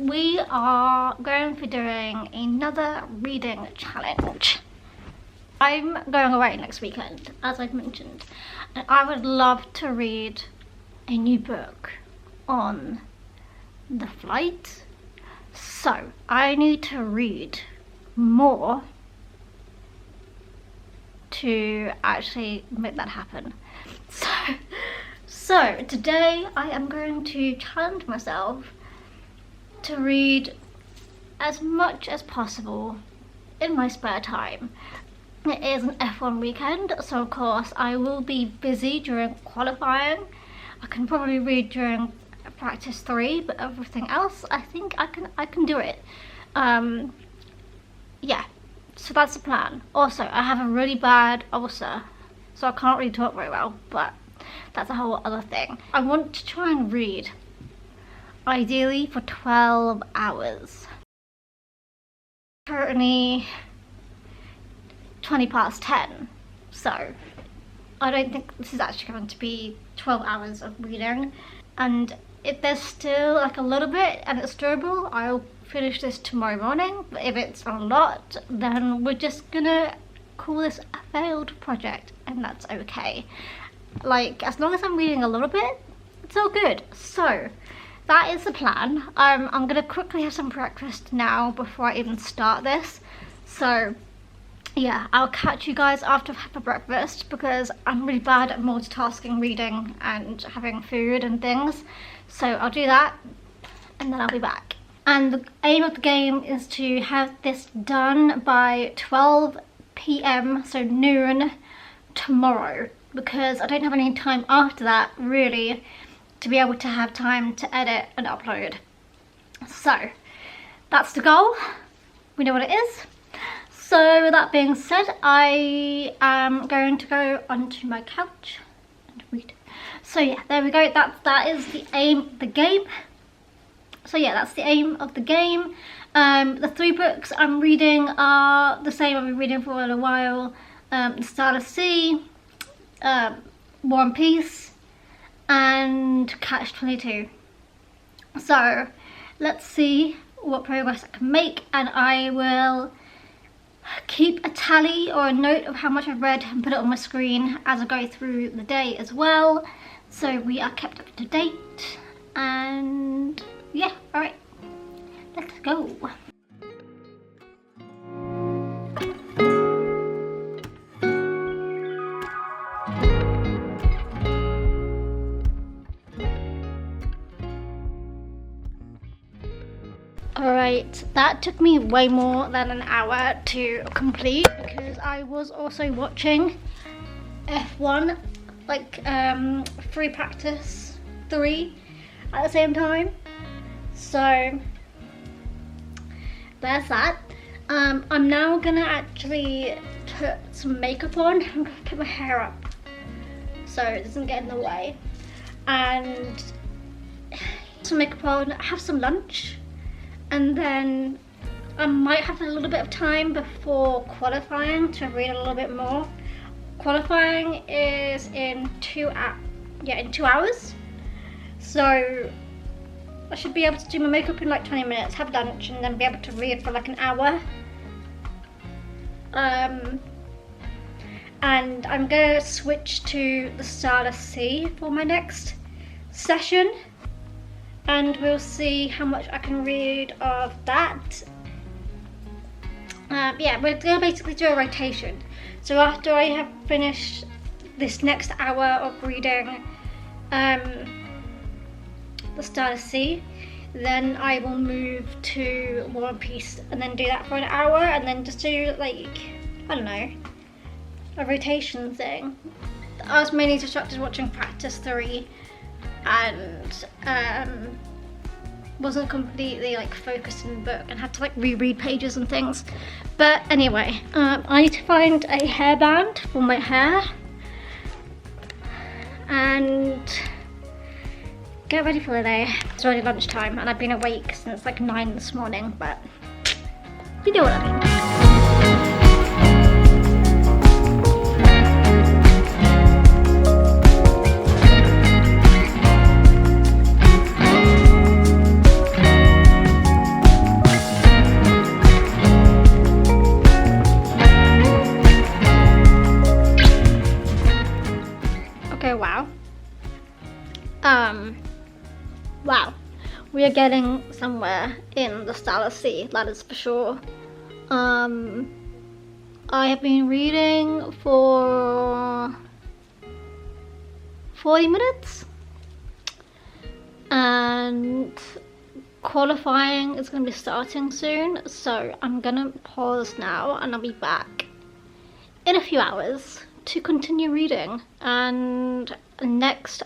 we are going to be doing another reading challenge. I'm going away next weekend, as I've mentioned, and I would love to read a new book on the flight. So I need to read more to actually make that happen. So today I am going to challenge myself to read as much as possible in my spare time. It is an F1 weekend, so of course I will be busy during qualifying. I can probably read during practice 3, but everything else I think I can do it. Yeah, so that's the plan. Also, I have a really bad ulcer, so I can't really talk very well, but that's a whole other thing. I want to try and read, ideally for 12 hours. Currently 20 past 10, so I don't think this is actually going to be 12 hours of reading. And if there's still like a little bit and it's doable, I'll finish this tomorrow morning. But if it's a lot, then we're just gonna call this a failed project, and that's okay. Like, as long as I'm reading a little bit, it's all good. So that is the plan. I'm gonna quickly have some breakfast now before I even start this. So yeah, I'll catch you guys after I've had my breakfast, because I'm really bad at multitasking, reading and having food and things. So I'll do that and then I'll be back. And the aim of the game is to have this done by 12 PM, so noon tomorrow, because I don't have any time after that really to be able to have time to edit and upload. So that's the goal. We know what it is. So that being said, I am going to go onto my couch and read. So yeah, there we go. That is the aim of the game. So yeah, that's the aim of the game. The 3 books I'm reading are the same I've been reading for a while. The Stardust Sea, War and Peace, and Catch-22. So let's see what progress I can make, and I will keep a tally or a note of how much I've read and put it on my screen as I go through the day as well, so we are kept up to date. And yeah, alright, let's go. Alright, that took me way more than an hour to complete, because I was also watching F1, like free practice 3 at the same time. So there's that. I'm now gonna actually put some makeup on. I'm gonna put my hair up so it doesn't get in the way, and some makeup on, have some lunch, and then I might have a little bit of time before qualifying to read a little bit more. Qualifying is in 2 hours, so I should be able to do my makeup in like 20 minutes, have lunch, and then be able to read for like an hour. And I'm gonna switch to the Stardust Sea for my next session, and we'll see how much I can read of that. Yeah, we're gonna basically do a rotation. So after I have finished this next hour of reading the Stardust Sea, then I will move to War and Peace, and then do that for an hour, and then just do like, I don't know, a rotation thing. I was mainly distracted watching practice 3 and wasn't completely like focused in the book, and had to like reread pages and things. But anyway, I need to find a hairband for my hair and get ready for the day. It's already lunchtime and I've been awake since like 9 this morning, but you know what I mean. are getting somewhere in the Stellar Sea, that is for sure. I have been reading for 40 minutes and qualifying is going to be starting soon, so I'm going to pause now and I'll be back in a few hours to continue reading. And next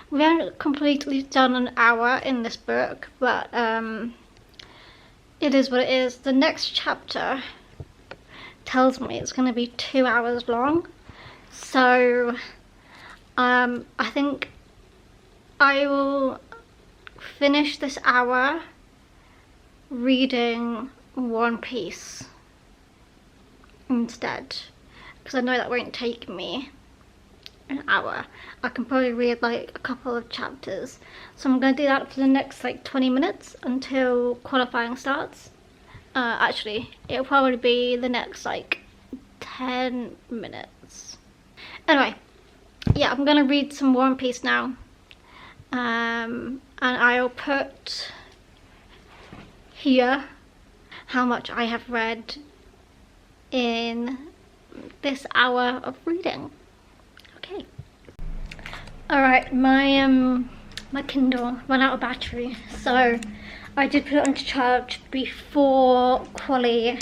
we haven't completely done an hour in this book, but it is what it is. The next chapter tells me it's going to be 2 hours long, so I think I will finish this hour reading One Piece instead, because I know that won't take me an hour. I can probably read like a couple of chapters, so I'm going to do that for the next like 20 minutes until qualifying starts. Actually, it'll probably be the next like 10 minutes. Anyway, yeah, I'm going to read some One Piece now, and I'll put here how much I have read in this hour of reading. Okay. Alright, my Kindle ran out of battery, so I did put it on to charge before quali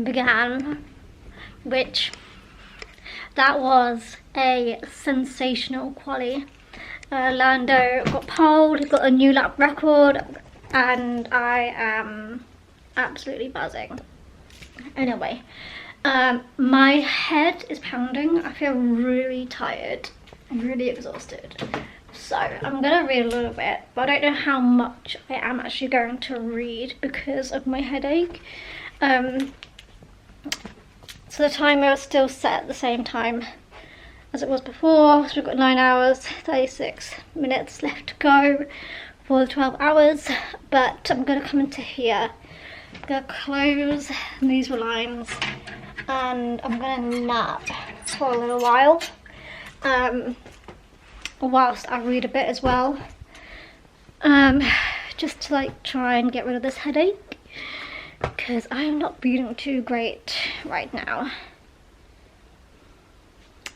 began, which that was a sensational quali. Lando got poled, he got a new lap record, and I am absolutely buzzing. Anyway, my head is pounding. I feel really tired. I'm really exhausted. So I'm gonna read a little bit, but I don't know how much I am actually going to read because of my headache. So the timer is still set at the same time as it was before. So we've got 9 hours, 36 minutes left to go for the 12 hours. But I'm gonna come into here. I'm gonna close these blinds and I'm gonna nap for a little while. Whilst I read a bit as well, just to like try and get rid of this headache, because I am not feeling too great right now.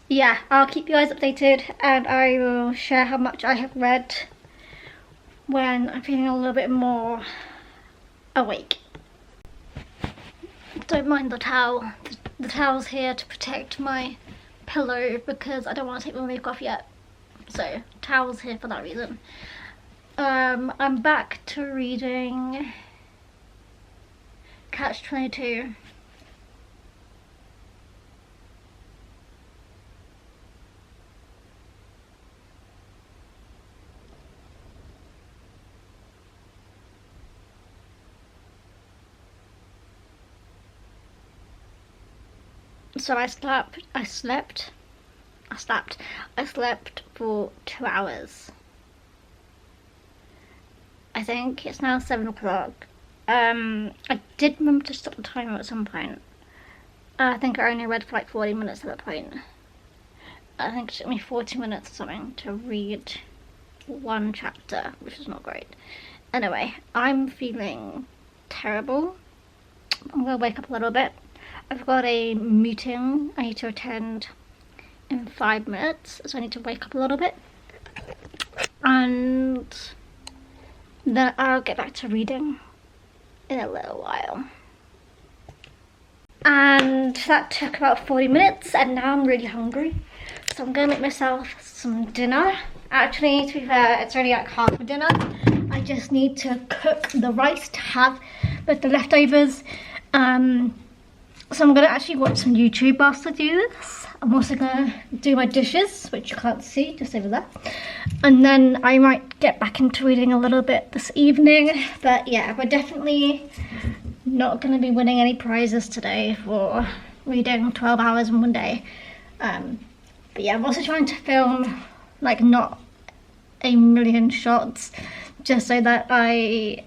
Yeah, I'll keep you guys updated and I will share how much I have read when I'm feeling a little bit more awake. Don't mind the towel. The towel's here to protect my pillow because I don't want to take my makeup off yet. So, towel's here for that reason. I'm back to reading Catch-22. So I slept for 2 hours. I think it's now 7 o'clock. I did remember to stop the timer at some point. I think I only read for like 40 minutes at that point. I think it took me 40 minutes or something to read one chapter, which is not great. Anyway, I'm feeling terrible. I'm gonna wake up a little bit. I've got a meeting I need to attend in 5 minutes, so I need to wake up a little bit. And then I'll get back to reading in a little while. And that took about 40 minutes and now I'm really hungry. So I'm gonna make myself some dinner. Actually, to be fair, it's only like half a dinner. I just need to cook the rice to have with the leftovers. So I'm gonna actually watch some YouTube whilst I do this. I'm also gonna do my dishes, which you can't see, just over there. And then I might get back into reading a little bit this evening. But yeah, we're definitely not gonna be winning any prizes today for reading 12 hours in one day. But yeah, I'm also trying to film like not a million shots, just so that I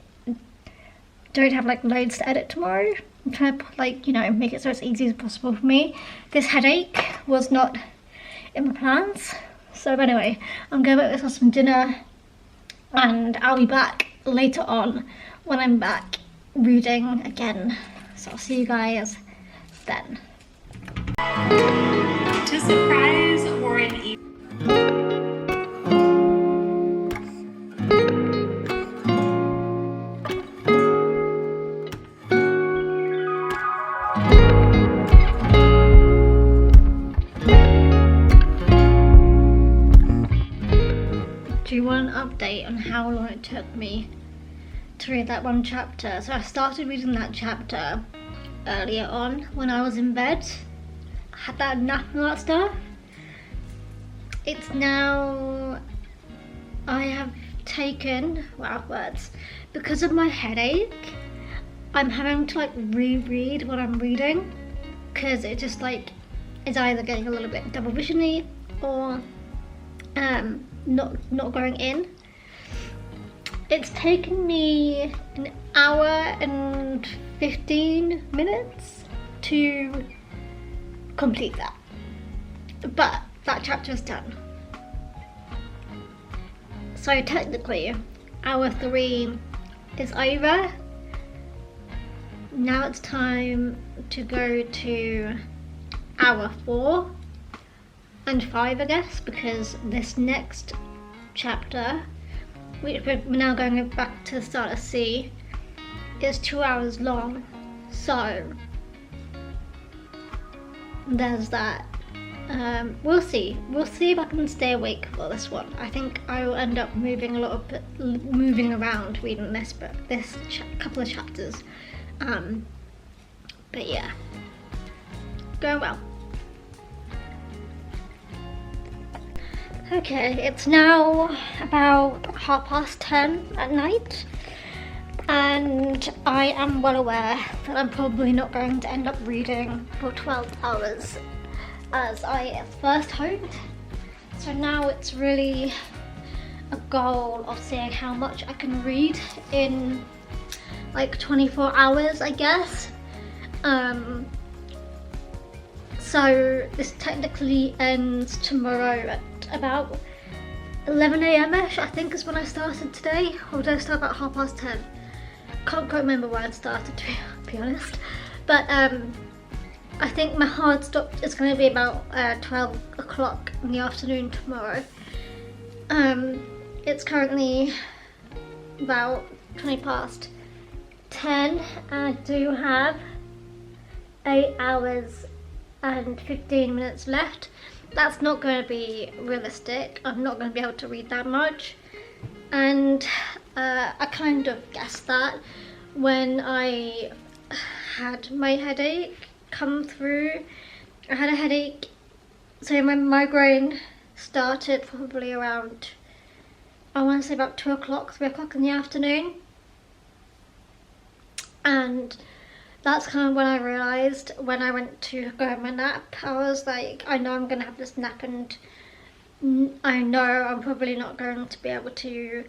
don't have like loads to edit tomorrow. I'm trying to like, you know, make it so it's easy as possible for me. This headache was not in my plans, So anyway, I'm going to make myself some dinner and I'll be back later on when I'm back reading again. So I'll see you guys then. To surprise Warren E. Do you want an update on how long it took me to read that one chapter? So I started reading that chapter earlier on when I was in bed. I had that nap and all that stuff. It's now, I have taken, wow, words, because of my headache, I'm having to like reread what I'm reading because it just like is either getting a little bit double visiony or not going in. It's taken me an hour and 15 minutes to complete that, but that chapter is done. So technically hour 3 is over. Now it's time to go to hour 4 and 5, I guess, because this next chapter, which we're now going back to the start of C, is 2 hours long. So there's that. We'll see if I can stay awake for this one. I think I will end up moving around reading this book, this couple of chapters. But yeah, going well. Okay, it's now about 10:30 at night, and I am well aware that I'm probably not going to end up reading for 12 hours as I first hoped. So now it's really a goal of seeing how much I can read in like 24 hours, I guess. So this technically ends tomorrow at about 11 a.m-ish, I think is when I started today. Or did I start about 10:30? Can't quite remember where I started, to be honest. But I think my hard stop is going to be about 12 o'clock in the afternoon tomorrow. It's currently about 10:20 and I do have 8 hours and 15 minutes left. That's not going to be realistic. I'm not going to be able to read that much, and I kind of guessed that when I had my headache come through. I had a headache, so my migraine started probably around, I want to say about 2 o'clock, 3 o'clock in the afternoon, and that's kind of when I realised, when I went to go have my nap, I was like, I know I'm going to have this nap and I know I'm probably not going to be able to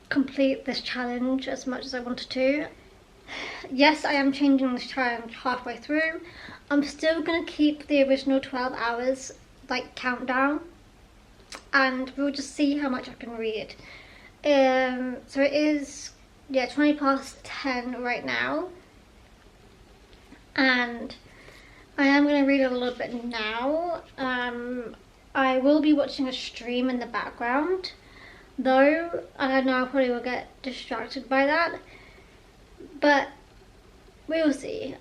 complete this challenge as much as I wanted to. Yes, I am changing this challenge halfway through. I'm still going to keep the original 12 hours like countdown, and we'll just see how much I can read. So it is 10:20 right now, and I am going to read a little bit now. I will be watching a stream in the background though, and I know I probably will get distracted by that, but we'll see.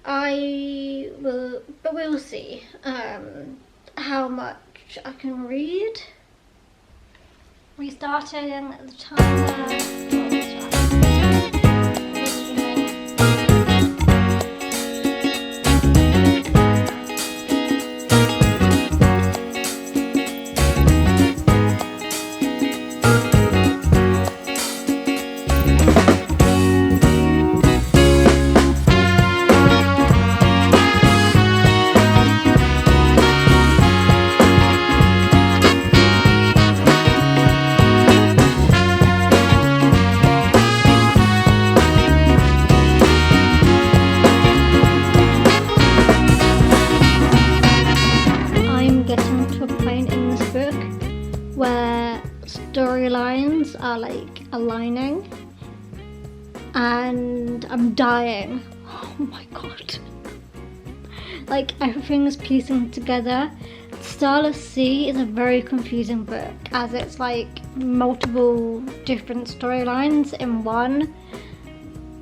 We'll see how much I can read. Restarting the timer. like a lining, and I'm dying. Oh my god. Like everything is piecing together. Starless Sea is a very confusing book, as it's like multiple different storylines in one,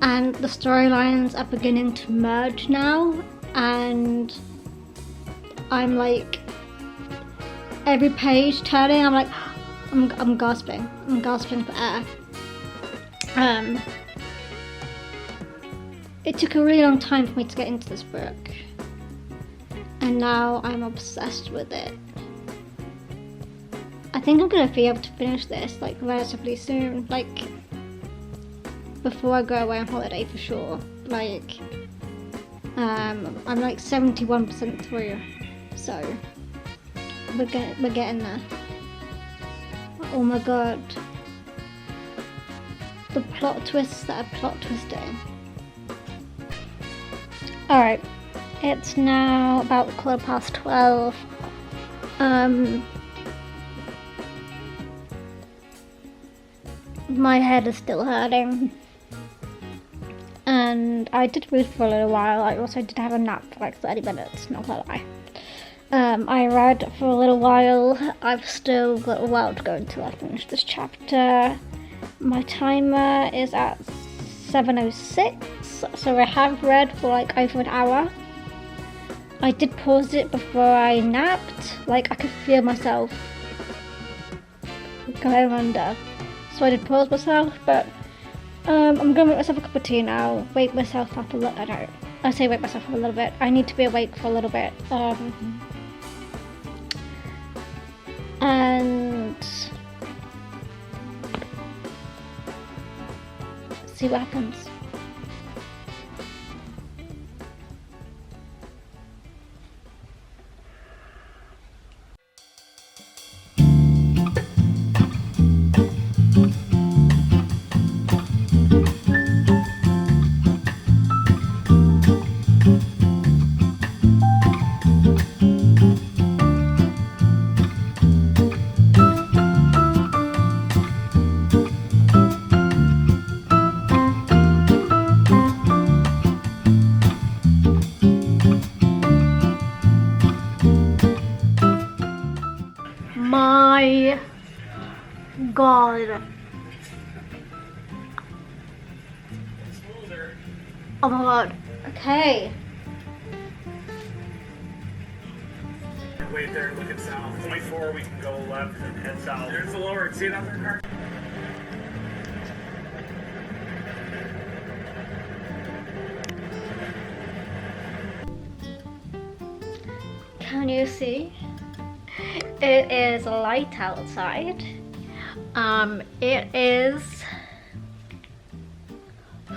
and the storylines are beginning to merge now, and I'm like, every page turning, I'm like, I'm gasping for air. It took a really long time for me to get into this book, and now I'm obsessed with it. I think I'm gonna be able to finish this like relatively soon, like before I go away on holiday for sure. Like, I'm like 71% through, so we're getting there. Oh my god, the plot twists that are plot twisting. Alright, it's now about 12:15. My head is still hurting, and I did read for a little while. I also did have a nap for like 30 minutes, not gonna lie. I read for a little while. I've still got a while to go until I finish this chapter. My timer is at 7:06, so I have read for like over an hour. I did pause it before I napped, like I could feel myself going under, so I did pause myself, but I'm gonna make myself a cup of tea now, wake myself up a little. I say wake myself up a little bit. I need to be awake for a little bit, and see what happens. My god. Oh my god. Okay. Wait there, looking south. 24, we can go left and head south. There's the lower. See that there car? Can you see? It is light outside. It is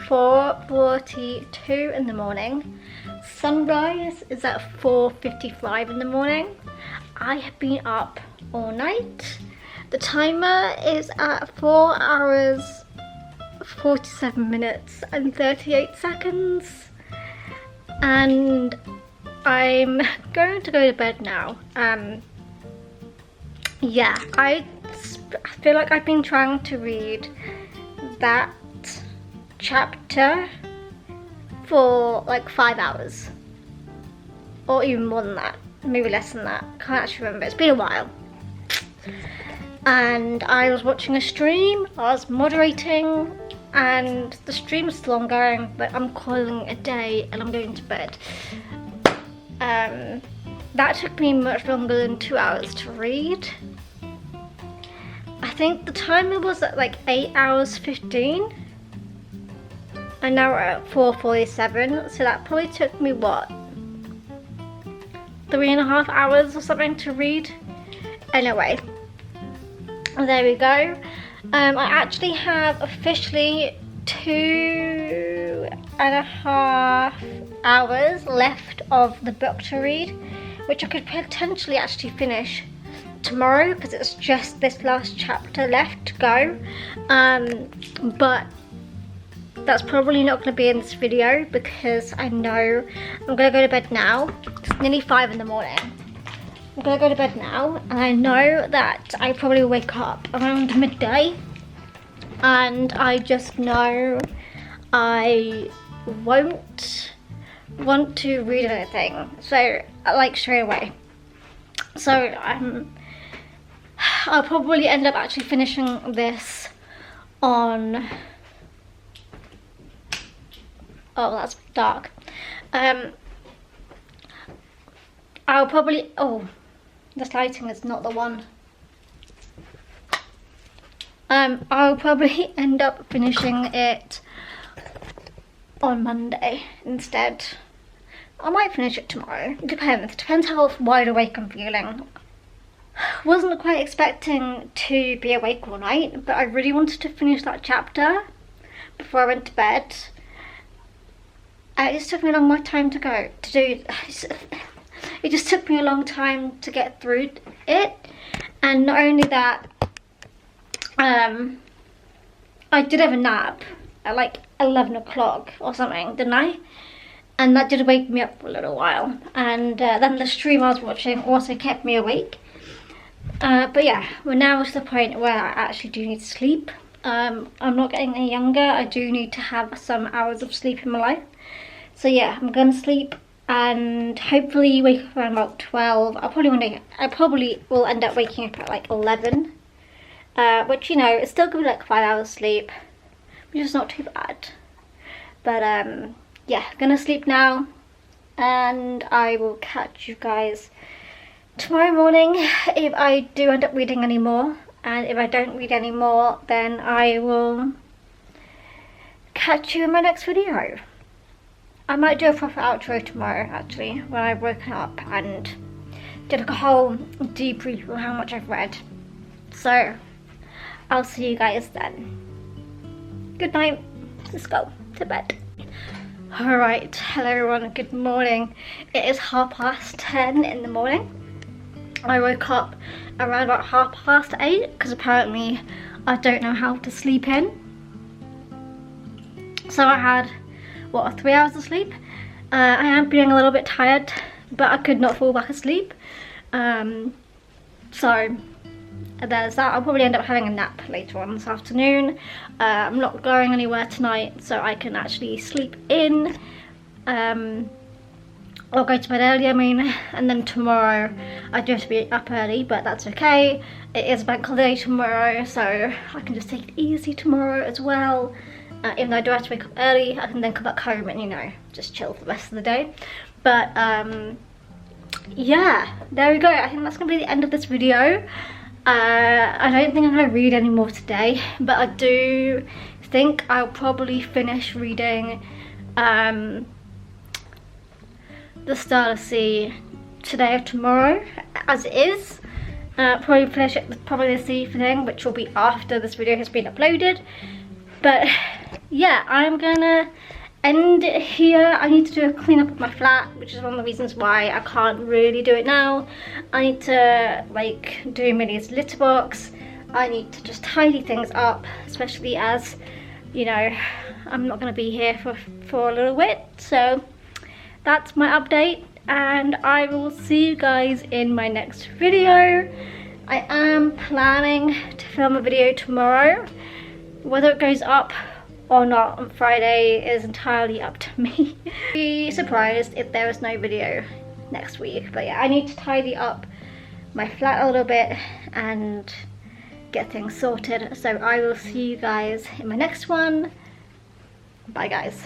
4:42 in the morning. Sunrise is at 4:55 in the morning. I have been up all night. The timer is at 4 hours, 47 minutes and 38 seconds. And I'm going to go to bed now. Yeah, I feel like I've been trying to read that chapter for like 5 hours, or even more than that, maybe less than that. Can't actually remember. It's been a while. And I was watching a stream, I was moderating, and the stream is still ongoing, but I'm calling it a day and I'm going to bed. That took me much longer than 2 hours to read. I think the timer was at like 8 hours 15, and now we're at 4:47, so that probably took me what, 3.5 hours or something to read. Anyway, there we go. I actually have officially 2.5 hours left of the book to read, which I could potentially actually finish tomorrow because it's just this last chapter left to go. But that's probably not going to be in this video because I know I'm going to go to bed now. It's nearly 5 in the morning. I'm going to go to bed now, and I know that I probably wake up around midday and I just know I won't want to read anything, so like straight away. So I'll probably end up actually finishing this on, oh that's dark, I'll probably, oh this lighting is not the one. I'll probably end up finishing it on Monday instead. I might finish it tomorrow. It depends how wide awake I'm feeling. Wasn't quite expecting to be awake all night, but I really wanted to finish that chapter before I went to bed. It just took me a long time to do. It just took me a long time to get through it, and not only that, I did have a nap at like 11 o'clock or something, didn't I? And that did wake me up for a little while, and then the stream I was watching also kept me awake. But yeah, we're now to the point where I actually do need to sleep. I'm not getting any younger. I do need to have some hours of sleep in my life. So yeah, I'm gonna sleep and hopefully wake up around about 12. I probably will end up waking up at like 11. Which, you know, it's still gonna be like 5 hours sleep, which is not too bad. But yeah, gonna sleep now, and I will catch you guys tomorrow morning if I do end up reading any more. And if I don't read any more, then I will catch you in my next video. I might do a proper outro tomorrow actually, when I've woken up and did like a whole debrief of how much I've read. So I'll see you guys then. Good night. Let's go to bed. Alright, hello everyone, good morning. It is 10:30 in the morning. I woke up around about 8:30 because apparently I don't know how to sleep in. So I had, what, 3 hours of sleep? I am feeling a little bit tired, but I could not fall back asleep. So there's that. I'll probably end up having a nap later on this afternoon. I'm not going anywhere tonight, so I can actually sleep in. I'll go to bed early, I mean, and then tomorrow I do have to be up early, but that's okay. It is bank holiday tomorrow, so I can just take it easy tomorrow as well. Even though I do have to wake up early, I can then come back home and, you know, just chill for the rest of the day. But yeah, there we go. I think that's gonna be the end of this video. I don't think I'm going to read any more today, but I do think I'll probably finish reading The Starless Sea today or tomorrow as it is. Probably finish it with probably this evening, which will be after this video has been uploaded. But yeah, I'm gonna end it here. I need to do a clean up of my flat, which is one of the reasons why I can't really do it now. I need to like do Millie's litter box. I need to just tidy things up, especially as, you know, I'm not going to be here for a little bit. So that's my update, and I will see you guys in my next video. I am planning to film a video tomorrow. Whether it goes up or not on Friday is entirely up to me. Be surprised if there is no video next week. But yeah, I need to tidy up my flat a little bit and get things sorted. So I will see you guys in my next one. Bye guys.